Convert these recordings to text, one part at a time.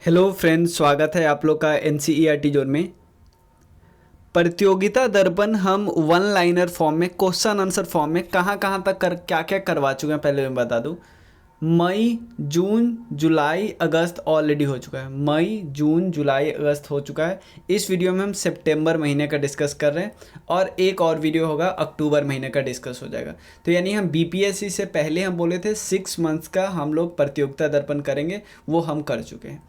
Hello friends, स्वागत है आप लोग का एनसीईआरटी जोन में। प्रतियोगिता दर्पण हम वन लाइनर फॉर्म में, क्वेश्चन आंसर फॉर्म में कहाँ कहाँ तक क्या क्या करवा चुके हैं पहले मैं बता दूं। मई, जून, जुलाई, अगस्त ऑलरेडी हो चुका है। मई, जून, जुलाई, अगस्त हो चुका है। इस वीडियो में हम सितंबर महीने का डिस्कस कर रहे हैं और एक और वीडियो होगा अक्टूबर महीने का डिस्कस हो जाएगा। तो यानी हम बीपीएससी से पहले हम बोले थे 6 मंथ्स का हम लोग प्रतियोगिता दर्पण करेंगे, वो हम कर चुके हैं।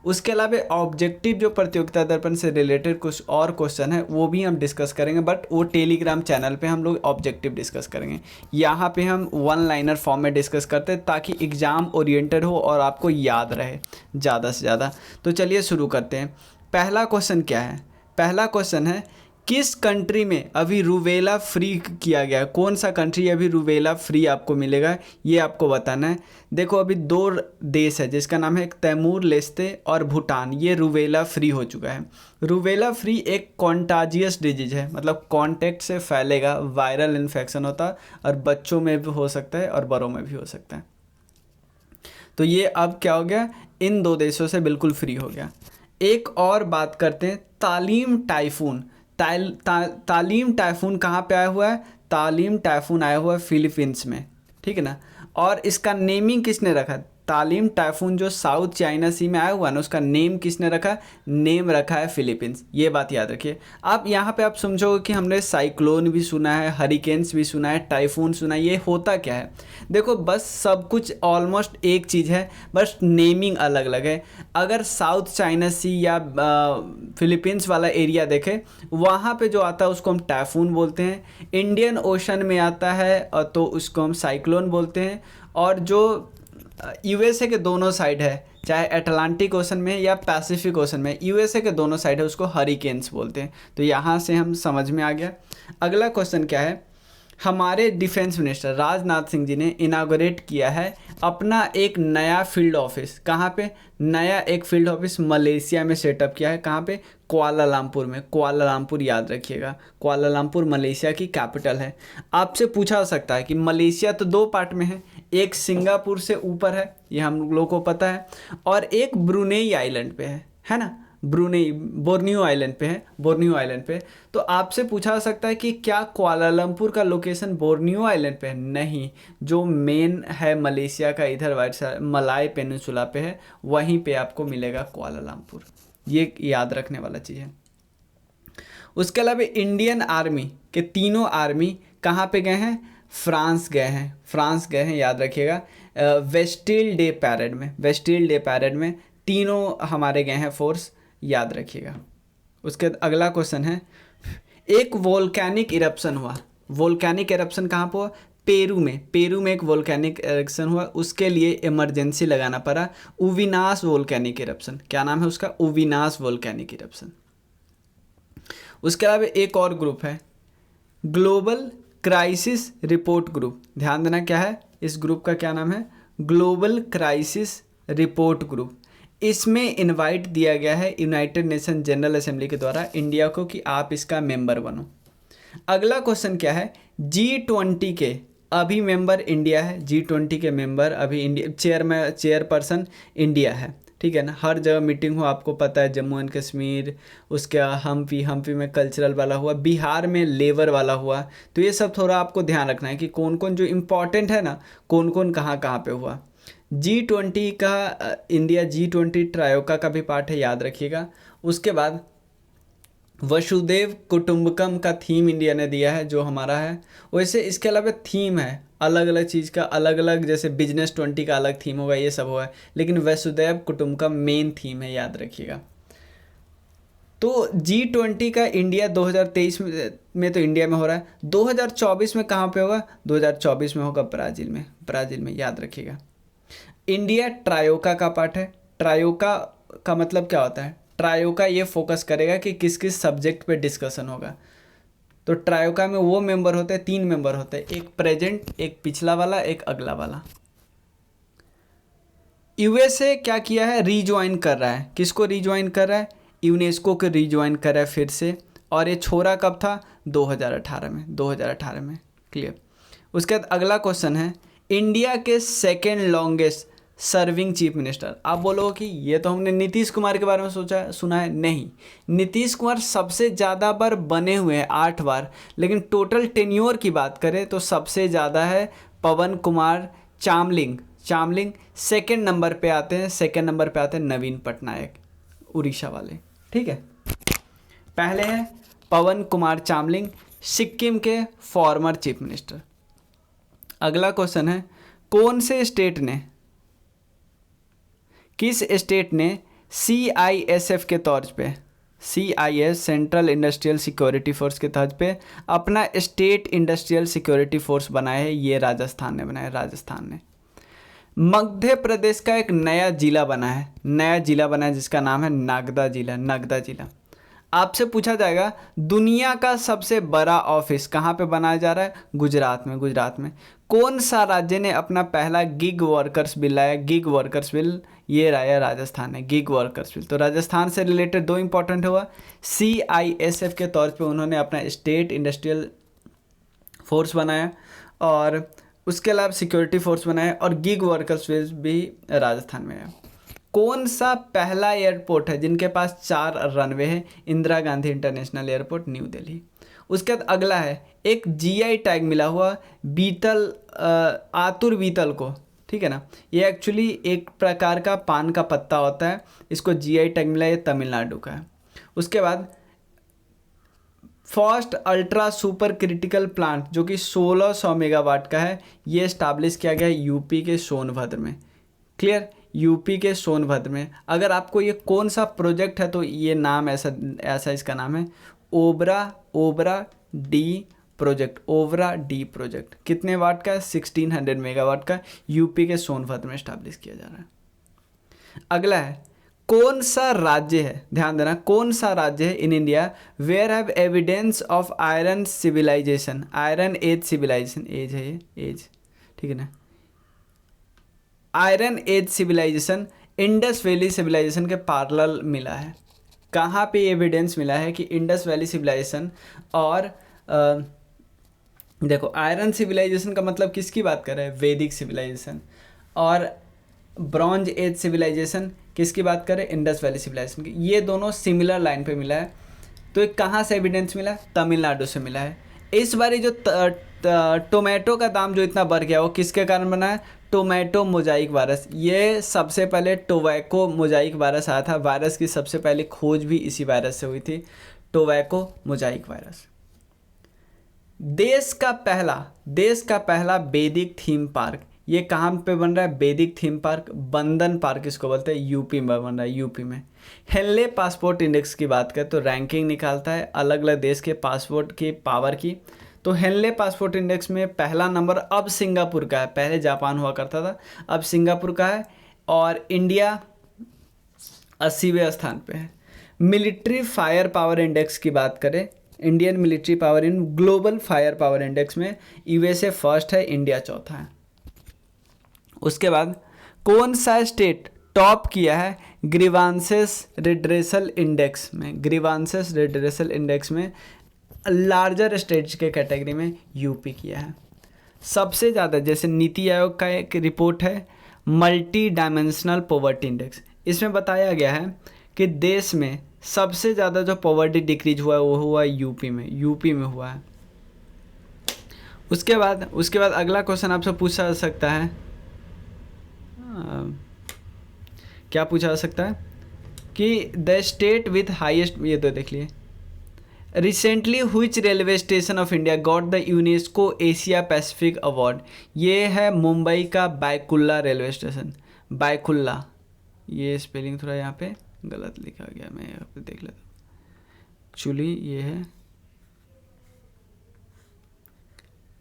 उसके अलावा ऑब्जेक्टिव जो प्रतियोगिता दर्पण से रिलेटेड कुछ और क्वेश्चन है वो भी हम डिस्कस करेंगे, बट वो टेलीग्राम चैनल पे हम लोग ऑब्जेक्टिव डिस्कस करेंगे। यहाँ पे हम वन लाइनर फॉर्म में डिस्कस करते हैं ताकि एग्ज़ाम ओरिएंटेड हो और आपको याद रहे ज़्यादा से ज़्यादा। तो चलिए शुरू करते हैं। पहला क्वेश्चन क्या है? पहला क्वेश्चन है, किस कंट्री में अभी रूबेला फ्री किया गया है? कौन सा कंट्री अभी रूबेला फ्री आपको मिलेगा, ये आपको बताना है। देखो, अभी दो देश है जिसका नाम है तैमूर लेस्ते और भूटान, ये रूबेला फ्री हो चुका है। रूबेला फ्री एक कॉन्टाजियस डिजीज है, मतलब कॉन्टैक्ट से फैलेगा, वायरल इन्फेक्शन होता है और बच्चों में भी हो सकता है और बड़ों में भी हो सकता है। तो ये अब क्या हो गया, इन दो देशों से बिल्कुल फ्री हो गया। एक और बात करते हैं, तालीम टाइफून। तालीम टाइफून कहाँ पे आया हुआ है? तालीम टाइफून आया हुआ है फिलीपींस में, ठीक है ना। और इसका नेमिंग किसने रखा? तालीम टाइफून जो साउथ चाइना सी में आया हुआ है ना, उसका नेम किसने रखा? नेम रखा है फिलीपींस। ये बात याद रखिए। अब यहाँ पे आप समझोगे कि हमने साइक्लोन भी सुना है, हरिकेन्स भी सुना है, टाइफून सुना है, ये होता क्या है? देखो, बस सब कुछ ऑलमोस्ट एक चीज़ है, बस नेमिंग अलग अलग है। अगर साउथ चाइना सी या फिलीपींस वाला एरिया देखें, वहाँ पे जो आता है उसको हम टाइफून बोलते हैं। इंडियन ओशन में आता है तो उसको हम साइक्लोन बोलते हैं। और जो यूएसए के दोनों साइड है, चाहे अटलांटिक ओशन में या पैसिफिक ओशन में, यूएसए के दोनों साइड है, उसको हरिकेन्स बोलते हैं। तो यहाँ से हम समझ में आ गया। अगला क्वेश्चन क्या है? हमारे डिफेंस मिनिस्टर राजनाथ सिंह जी ने इनागोरेट किया है अपना एक नया फील्ड ऑफिस। कहाँ पे? नया एक फील्ड ऑफिस मलेशिया में सेटअप किया है। कहाँ पे? कुआलालंपुर में। कुआलालंपुर याद रखिएगा, कुआलालंपुर मलेशिया की कैपिटल है। आपसे पूछा जा सकता है कि मलेशिया तो दो पार्ट में है, एक सिंगापुर से ऊपर है, ये हम लोगों को पता है, और एक ब्रुनेई आइलैंड पे है ना। ब्रुनेई बोर्नियो आइलैंड पे है, बोर्नियो आइलैंड पे। तो आपसे पूछा जा सकता है कि क्या कुआलालंपुर का लोकेशन बोर्नियो आइलैंड पे है? नहीं, जो मेन है मलेशिया का इधर वाइट साइड मलाय पेनिनसुला पे है, वहीं पे आपको मिलेगा कुआलालंपुर। ये याद रखने वाला चीज़ है। उसके अलावा इंडियन आर्मी के तीनों आर्मी कहाँ पे गए हैं? फ्रांस गए हैं, फ्रांस गए हैं, याद रखिएगा। वेस्टिल डे पैरेड में, वेस्टिल डे पैरेड में तीनों हमारे गए हैं फोर्स, याद रखिएगा। उसके अगला क्वेश्चन है, एक वोल्केनिक इरप्शन हुआ। वोल्केनिक इरप्शन कहाँ पर हुआ? पेरू में। पेरू में एक वोल्केनिक इरप्शन हुआ, उसके लिए इमरजेंसी लगाना पड़ा, उविनाश वोल्केनिक इरप्शन। क्या नाम है उसका? उविनाश वोल्केनिक इरप्शन। उसके अलावा एक और ग्रुप है, ग्लोबल क्राइसिस रिपोर्ट ग्रुप। ध्यान देना, क्या है इस ग्रुप का? क्या नाम है? Global crisis report group. इसमें इनवाइट दिया गया है यूनाइटेड नेशन जनरल असेंबली के द्वारा इंडिया को कि आप इसका मेंबर बनो। अगला क्वेश्चन क्या है? G20 के अभी मेंबर इंडिया है। G20 के मेंबर अभी इंडिया, चेयरपर्सन इंडिया है, ठीक है ना। हर जगह मीटिंग हो, आपको पता है, जम्मू एंड कश्मीर, उसके हम्पी में कल्चरल वाला हुआ, बिहार में लेबर वाला हुआ। तो ये सब थोड़ा आपको ध्यान रखना है कि कौन कौन जो इम्पोर्टेंट है ना, कौन कौन कहाँ कहाँ पे हुआ। G20 का इंडिया G20 ट्रायोका का भी पार्ट है, याद रखिएगा। उसके बाद वसुदेव कुटुंबकम का थीम इंडिया ने दिया है, जो हमारा है। वैसे इसके अलावा थीम है अलग अलग चीज़ का, अलग अलग, जैसे बिजनेस 20 का अलग थीम होगा, ये सब होगा, लेकिन वसुदैव कुटुंबकम मेन थीम है, याद रखिएगा। तो G20 का इंडिया 2023 में तो इंडिया में हो रहा है, 2024 में कहाँ पे होगा? 2024 में होगा ब्राज़ील में, ब्राज़ील में, याद रखिएगा। इंडिया ट्रायोका का पार्ट है। ट्रायोका का मतलब क्या होता है? ट्रायोका ये फोकस करेगा कि किस किस सब्जेक्ट पे डिस्कशन होगा। तो ट्रायोका में वो मेंबर होते हैं, 3 मेंबर होते हैं, एक प्रेजेंट, एक पिछला वाला, एक अगला वाला। यूएसए क्या किया है? रीज्वाइन कर रहा है। किसको रीज्वाइन कर रहा है? यूनेस्को को रीज्वाइन कर रहा है फिर से। और ये छोड़ा कब था? 2018 में, 2018 में। क्लियर। उसके बाद अगला क्वेश्चन है, इंडिया के second longest serving chief minister. आप बोलोगे कि ये तो हमने नीतीश कुमार के बारे में सोचा सुना है, नहीं, नीतीश कुमार सबसे ज़्यादा बार बने हुए हैं 8 बार, लेकिन टोटल टेन्योर की बात करें तो सबसे ज़्यादा है पवन कुमार चामलिंग। सेकंड नंबर पे आते हैं नवीन पटनायक, उड़ीसा वाले, ठीक है। पहले है पवन कुमार चामलिंग, सिक्किम के फॉर्मर चीफ मिनिस्टर। अगला क्वेश्चन है, किस स्टेट ने CISF के तौर पे, CIS central industrial security force के तहत पे अपना स्टेट इंडस्ट्रियल सिक्योरिटी फोर्स बनाया है? ये राजस्थान ने बनाया, राजस्थान ने। मध्य प्रदेश का एक नया जिला बना है जिसका नाम है नगदा जिला। आपसे पूछा जाएगा दुनिया का सबसे बड़ा ऑफिस कहाँ पे बनाया जा रहा है? गुजरात में। कौन सा राज्य ने अपना पहला गिग वर्कर्स बिल लाया? ये लाया राजस्थान ने, गिग वर्कर्स बिल। तो राजस्थान से रिलेटेड 2 इंपॉर्टेंट हुआ, CISF के तौर पे उन्होंने अपना स्टेट इंडस्ट्रियल फोर्स बनाया और उसके अलावा सिक्योरिटी फोर्स बनाया, और गिग वर्कर्स बिल भी राजस्थान में है। कौन सा पहला एयरपोर्ट है जिनके पास 4 रनवे है? Indira Gandhi international airport, new Delhi. उसके बाद अगला है एक GI टैग मिला हुआ आतुर बीतल को, ठीक है ना। ये एक्चुअली एक प्रकार का पान का पत्ता होता है, इसको GI टैग मिला, ये तमिलनाडु का है। उसके बाद first ultra super critical plant जो कि 1600 मेगावाट का है, ये इस्टाब्लिश किया गया यूपी के सोनभद्र में। क्लियर, यूपी के सोनभद्र में। अगर आपको ये कौन सा प्रोजेक्ट है तो ये नाम ऐसा इसका नाम है ओबरा डी प्रोजेक्ट। कितने वाट का है? 1600 मेगावाट का, यूपी के सोनभद्र में इस्टाब्लिश किया जा रहा है। अगला है कौन सा राज्य है, ध्यान देना, कौन सा राज्य है in India where have evidence of iron age civilization, age है ये, एज, ठीक है ना। Iron age civilization Indus valley civilization के पैरेलल मिला है। कहाँ पे एविडेंस मिला है कि इंडस वैली सिविलाइजेशन और देखो आयरन सिविलाइजेशन का मतलब किसकी बात कर रहे हैं? वैदिक सिविलाइजेशन। और ब्रॉन्ज एज सिविलाइजेशन किसकी बात करें? इंडस वैली सिविलाइजेशन की। ये दोनों सिमिलर लाइन पे मिला है। तो ये कहाँ से एविडेंस मिला? तमिलनाडु से मिला है। इस बारी जो टोमेटो का दाम जो इतना बढ़ गया वो किसके कारण बना है? Tomato Mosaic virus. ये सबसे पहले टोबैको मोजाइक वायरस आया था। वायरस की सबसे पहली खोज भी इसी वायरस से हुई थी, टोबैको मोजाइक वायरस। देश का पहला वैदिक थीम पार्क, ये कहाँ पे बन रहा है? वैदिक थीम पार्क, बंदन पार्क इसको बोलते हैं, यूपी में बन रहा है, यूपी में। हेनले पासपोर्ट इंडेक्स की बात करें तो रैंकिंग निकालता है अलग अलग देश के पासपोर्ट की पावर की। तो हेनले पासपोर्ट इंडेक्स में पहला नंबर अब सिंगापुर का है, पहले जापान हुआ करता था, अब सिंगापुर का है। और इंडिया 80वें स्थान पे है। मिलिट्री फायर पावर इंडेक्स की बात करें, Indian military power in global fire power index में USA फर्स्ट है, इंडिया चौथा है। उसके बाद कौन सा स्टेट टॉप किया है ग्रीवांसेस रिड्रेसल इंडेक्स में? लार्जर स्टेट्स के कैटेगरी में यूपी किया है सबसे ज़्यादा। जैसे नीति आयोग का एक रिपोर्ट है मल्टी डायमेंशनल पॉवर्टी इंडेक्स, इसमें बताया गया है कि देश में सबसे ज़्यादा जो पॉवर्टी डिक्रीज हुआ है वो हुआ यूपी में हुआ है। उसके बाद अगला क्वेश्चन आपसे पूछा जा सकता है, क्या पूछा जा सकता है कि द स्टेट विथ हाईएस्ट, ये तो देख लिए, recently which railway station of India got the UNESCO Asia Pacific award? ये है मुंबई का बायकुल्ला रेलवे स्टेशन, बायकुल्ला। ये स्पेलिंग थोड़ा यहाँ पे गलत लिखा गया, मैं यहाँ पे देख लेता हूँ। एक्चुअली ये है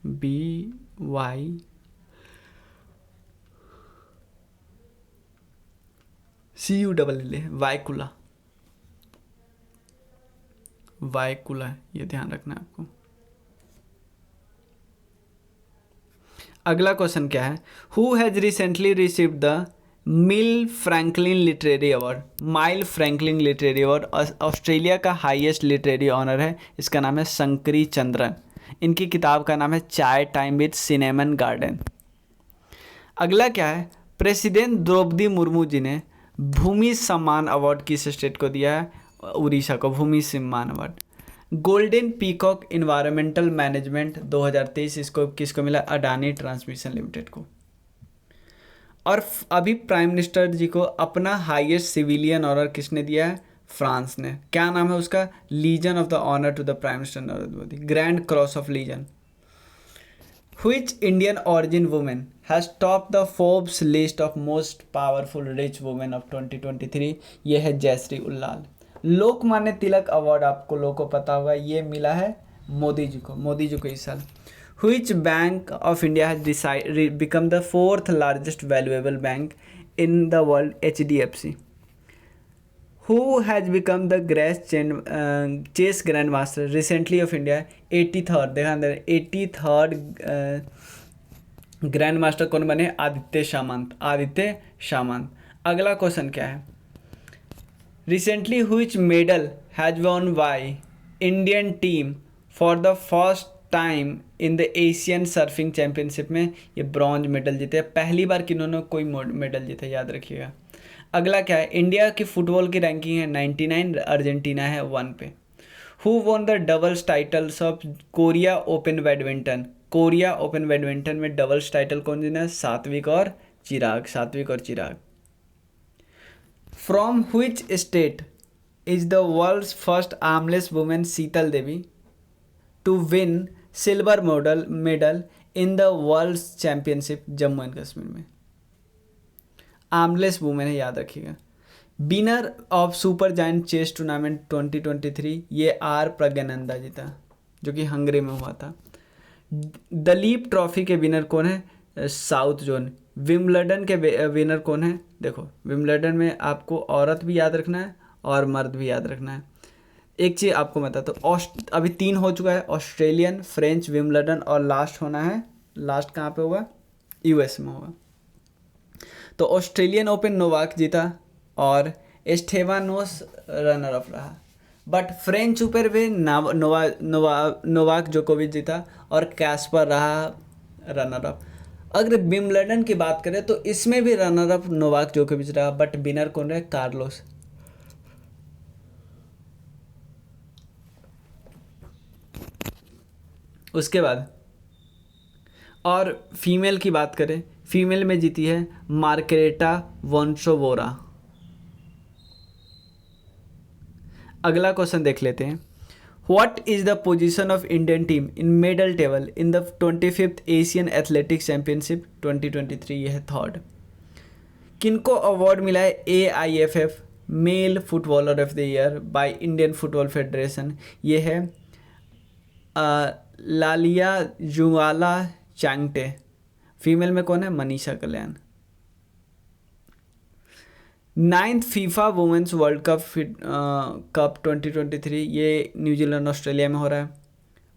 BYCULL, वायकुला, ये ध्यान रखना है आपको। अगला क्वेश्चन क्या है? Who has recently received the mile Franklin literary award? Australia का हाईएस्ट लिटरेरी ऑनर है, इसका नाम है शंकरी चंद्रन। इनकी किताब का नाम है चाय टाइम विद सिनेमन गार्डन। अगला क्या है? प्रेसिडेंट द्रौपदी मुर्मू जी ने भूमि सम्मान अवार्ड किस स्टेट को दिया है? उड़ीसा को भूमि सम्मान award. Golden peacock environmental management 2023 इसको किसको मिला? अडानी ट्रांसमिशन लिमिटेड को। और अभी प्राइम मिनिस्टर जी को अपना हाईएस्ट सिविलियन ऑनर किसने दिया है? फ्रांस ने। क्या नाम है उसका? Legion of the honour to the prime minister Narendra Modi, grand cross of legion. Which Indian origin woman has topped the Forbes list of most powerful rich women of 2023? ये है जयश्री उल्लाल। लोकमान्य तिलक अवार्ड आपको लोगों को पता होगा, ये मिला है मोदी जी को इस साल। Which Bank of India has become the fourth largest valuable bank in the world? HDFC. Who has become the chess grandmaster recently of India? 83rd, देखा अंदर 83rd ग्रैंड मास्टर कौन बने? आदित्य सामंत। अगला क्वेश्चन क्या है? Recently which medal has won by Indian team for the first time in the Asian surfing championship में? ये bronze medal जीते। पहली बार किन्होंने कोई मेडल जीता, याद रखिएगा। अगला क्या है? इंडिया की फुटबॉल की रैंकिंग है 99, अर्जेंटीना है 1 पे। Who won the doubles titles of Korea Open badminton? Korea Open badminton में डबल्स टाइटल कौन जीता? सात्विक और Chirag. From which state is the world's first armless women Sheetal Devi to win silver medal in the world's championship? Jammu and Kashmir में। Armless women है, याद रखिएगा। Winner of super giant chess tournament 2023 ये are Praggnanandhaa जी था, जो कि हंगरी में हुआ था। दलीप ट्रॉफी के विनर कौन है? South zone. विम्बलडन के विनर कौन है? देखो विम्बलडन में आपको औरत भी याद रखना है और मर्द भी याद रखना है। एक चीज़ आपको बता तो अभी 3 हो चुका है, ऑस्ट्रेलियन, फ्रेंच, विम्बलडन, और लास्ट होना है, लास्ट कहाँ पे होगा? यूएस में होगा। तो ऑस्ट्रेलियन ओपन नोवाक जीता और एस्टेबानोस रनर अप रहा, बट फ्रेंच ओपन पे नोवाक जोकोविच जीता और कैस्पर रहा रनर अप। अगर विम्बलडन की बात करें तो इसमें भी रनर अप नोवाक जोकोविच रहा, बट विनर कौन रहे? कार्लोस। उसके बाद और फीमेल की बात करें, फीमेल में जीती है मार्केटा वोनसोवोरा। अगला क्वेश्चन देख लेते हैं। What is the position of Indian team in medal table in the 25th Asian athletics championship 2023? यह है 3rd। किनको अवार्ड मिला है? AIFF male footballer of the year by Indian football federation. ये है लालिया जुवाला चांगटे। फीमेल में कौन है? Manisha Kalyan. 9th FIFA women's world cup 2023 ये न्यूजीलैंड ऑस्ट्रेलिया में हो रहा है।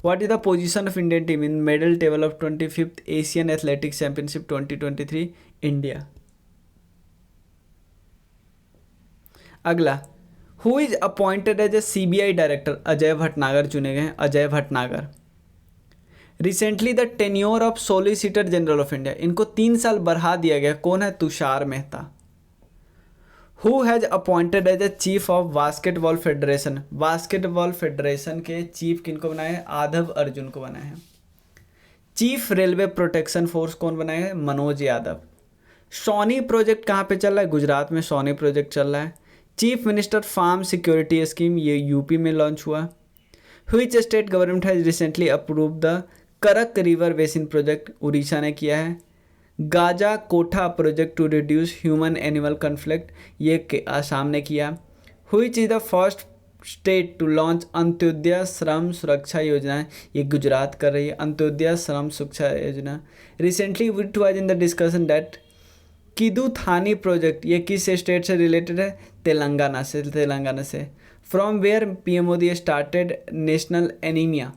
What is the position of Indian team in medal table of 25th Asian athletics championship 2023? India. अगला, who is appointed as a CBI director? Ajay Bhatnagar चुने गए हैं, Ajay Bhatnagar. Recently the tenure of solicitor general of India, इनको 3 साल बढ़ा दिया गया, कौन है? Tushar Mehta. Who has appointed as a chief of basketball federation? Basketball federation के चीफ किनको बनाए हैं? आधव अर्जुन को बनाए हैं। चीफ रेलवे प्रोटेक्शन फोर्स कौन बनाए हैं? मनोज यादव। सोनी प्रोजेक्ट कहाँ पे चल रहा है? गुजरात में सोनी प्रोजेक्ट चल रहा है। Chief minister farm security scheme ये यूपी में लॉन्च हुआ। Which state government has recently approve the Karak river basin project? Orissa ने किया है। Gaja Kotha project to reduce human animal conflict ये आसाम ने किया। Which is the first state to launch Antyodaya Shram Suraksha योजना? ये गुजरात कर रही है Antyodaya Shram Suraksha Yojana. Recently it was in the discussion that किदू थानी प्रोजेक्ट ये किस स्टेट से रिलेटेड है? तेलंगाना से। From where PM Modi started national anemia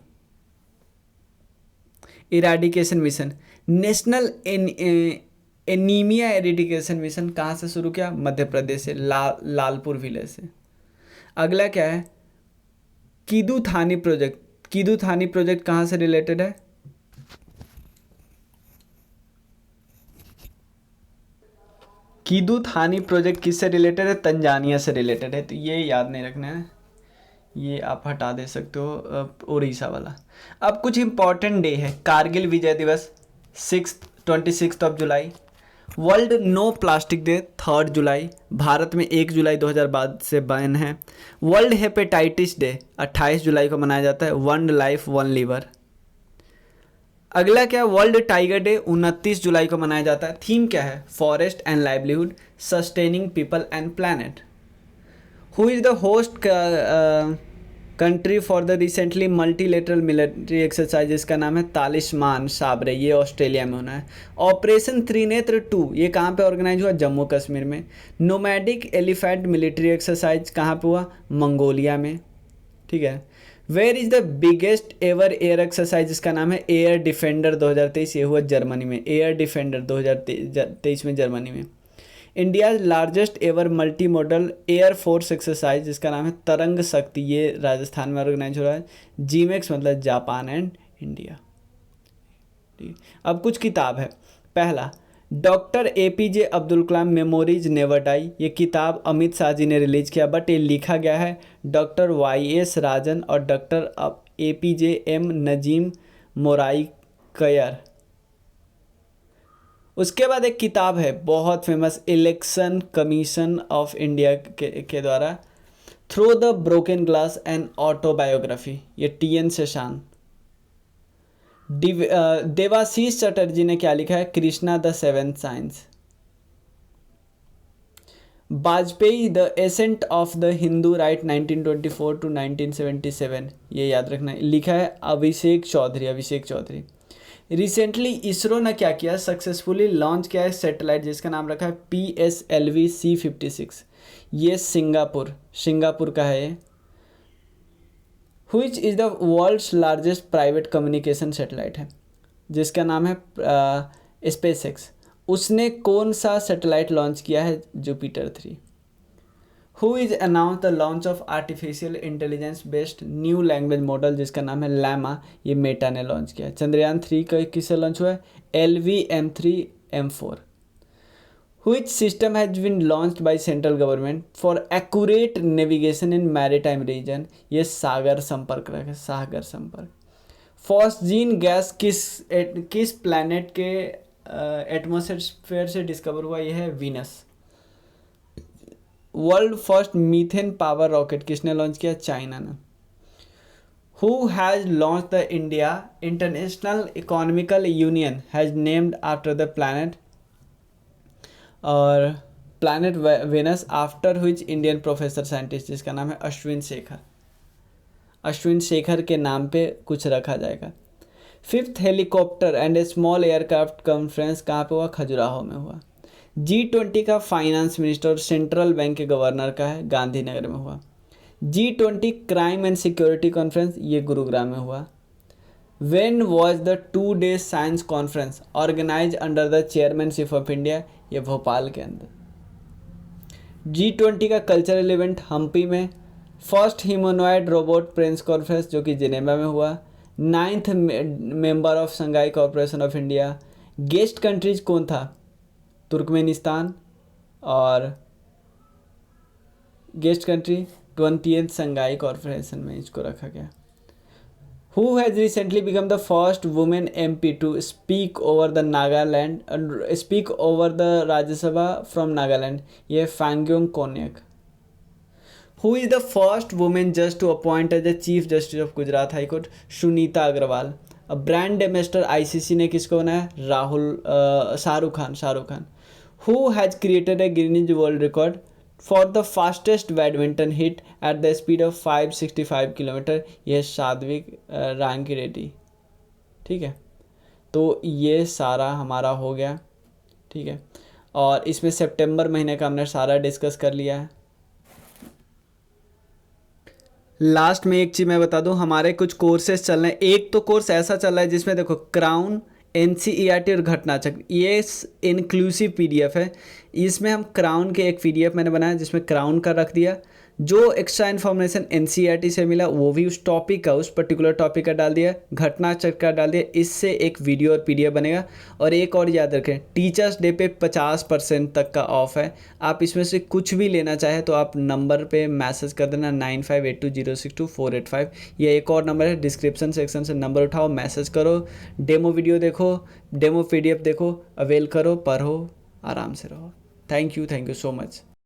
eradication mission? National anemia eradication mission कहाँ से शुरू किया? मध्य प्रदेश से, लालपुर विलेज से। अगला क्या है? किदू थानी प्रोजेक्ट कहाँ से रिलेटेड है? कीदू थानी प्रोजेक्ट किससे रिलेटेड है? तंजानिया से रिलेटेड है, तो ये याद नहीं रखना है, ये आप हटा दे सकते हो, उड़ीसा वाला। अब कुछ इंपॉर्टेंट डे है। कारगिल विजय दिवस 26 जुलाई। वर्ल्ड नो प्लास्टिक डे 3 जुलाई। भारत में 1 जुलाई 2000 से बैन है। वर्ल्ड हेपेटाइटिस डे 28 जुलाई को मनाया जाता है। One life one liver. अगला क्या? वर्ल्ड टाइगर डे 29 जुलाई को मनाया जाता है। थीम क्या है? Forest and livelihood, sustaining people and planet. Who is the host country for the recently multilateral military exercise? इसका नाम है तालिस्मान साबरे, ये ऑस्ट्रेलिया में होना है। ऑपरेशन त्रिनेत्र 2 ये कहाँ पे ऑर्गेनाइज हुआ? जम्मू कश्मीर में। नोमैडिक एलिफेंट मिलिट्री एक्सरसाइज कहाँ पे हुआ? मंगोलिया में। ठीक है। Where is the biggest ever air exercise? इसका नाम है एयर डिफेंडर 2023, ये हुआ जर्मनी में। एयर डिफेंडर 2023 में जर्मनी में। India largest ever multi modal air force exercise जिसका नाम है तरंग शक्ति, ये राजस्थान में ऑर्गेनाइज हो रहा है। जीमेक्स मतलब जापान एंड इंडिया। ठीक। अब कुछ किताब है। पहला, doctor APJ Abdul Kalam memories never die, ये किताब अमित शाह जी ने रिलीज किया, बट ये लिखा गया है डॉक्टर YS राजन और डॉक्टर APJ M नजीम मोराइकयर। उसके बाद एक किताब है बहुत famous, election commission of India के द्वारा through the broken glass and autobiography, ये TN शेषान। देवाशीष चटर्जी ने क्या लिखा है? Krishna the seventh science. Vajpayee the ascent of the Hindu right 1924 to 1977, ये याद रखना है, लिखा है अभिषेक चौधरी। रिसेंटली इसरो ने क्या किया? सक्सेसफुली लॉन्च किया है सैटेलाइट जिसका नाम रखा है PSLV C56, ये सिंगापुर का है ये। Which is the world's largest private communication satellite है जिसका नाम है SpaceX। उसने कौन सा सैटेलाइट लॉन्च किया है? Jupiter 3। Who is announced the launch of artificial intelligence based new language model जिसका नाम है लैमा, ये मेटा ने लॉन्च किया है। चंद्रयान 3 का किससे लॉन्च हुआ है? LVM-3M4। Which system has been launched by central government for accurate navigation in maritime region, ये सागर संपर्क है, सागर संपर्क। फॉस्जीन गैस किस प्लैनेट के एटमॉस्फेयर से डिस्कवर हुआ? ये है Venus. World first methane power rocket किसने लॉन्च किया? चाइना ने। Who has launched the India International Economical Union has named after the planet और planet Venus after which Indian professor scientist जिसका नाम है अश्विन शेखर के नाम पे कुछ रखा जाएगा। 5th helicopter and A small aircraft conference कहाँ पे हुआ? खजुराहो में हुआ। G20 का फाइनेंस मिनिस्टर और सेंट्रल बैंक के गवर्नर का है, गांधीनगर में हुआ। G20 crime and security conference, ये गुरुग्राम में हुआ। When was the 2-day science conference organise under the chairmanship of India? ये भोपाल के अंदर। G20 का कल्चरल इवेंट हम्पी में। First humanoid robot press conference जो कि जिनेवा में हुआ। 9th member of Shanghai corporation of India. Guest countries कौन था? तुर्कमेनिस्तान। और guest country 20th Shanghai corporation में इसको रखा गया। Who has recently become the first woman MP to speak over the Rajya Sabha from Nagaland? ये फैंग्योंग कोन्यक। Who is the first woman judge to appoint as the Chief Justice of Gujarat High Court? Sunita Agarwal. अब brand ambassador ICC ने किसको बनाया? Shahrukh Khan. Who has created a Guinness World Record for the fastest badminton hit at the speed of 565 kilometre? यह सात्विक रांकी रेड्डी। ठीक है, तो ये सारा हमारा हो गया। ठीक है, और इसमें सितंबर महीने का हमने सारा डिस्कस कर लिया है। लास्ट में एक चीज़ मैं बता दूं, हमारे कुछ कोर्सेज चल रहे हैं। एक तो कोर्स ऐसा चल रहा है जिसमें देखो क्राउन, NCERT और घटना चक्र, ये इंक्लूसिव PDF है। इसमें हम क्राउन के एक पीडीएफ मैंने बनाया जिसमें क्राउन का रख दिया, जो एक्स्ट्रा इन्फॉर्मेशन एनसीईआरटी से मिला वो भी उस टॉपिक का, उस पर्टिकुलर टॉपिक का डाल दिया, घटना चक्र का डाल दिया। इससे एक वीडियो और पीडीएफ बनेगा। और एक और याद रखें, टीचर्स डे पे 50% तक का ऑफ है। आप इसमें से कुछ भी लेना चाहे तो आप नंबर पे मैसेज कर देना 9582062485। यह एक और नंबर है, डिस्क्रिप्शन सेक्शन से नंबर उठाओ, मैसेज करो, डेमो वीडियो देखो, डेमो पीडीएफ देखो, अवेल करो, पढ़ो, आराम से रहो। Thank you so much.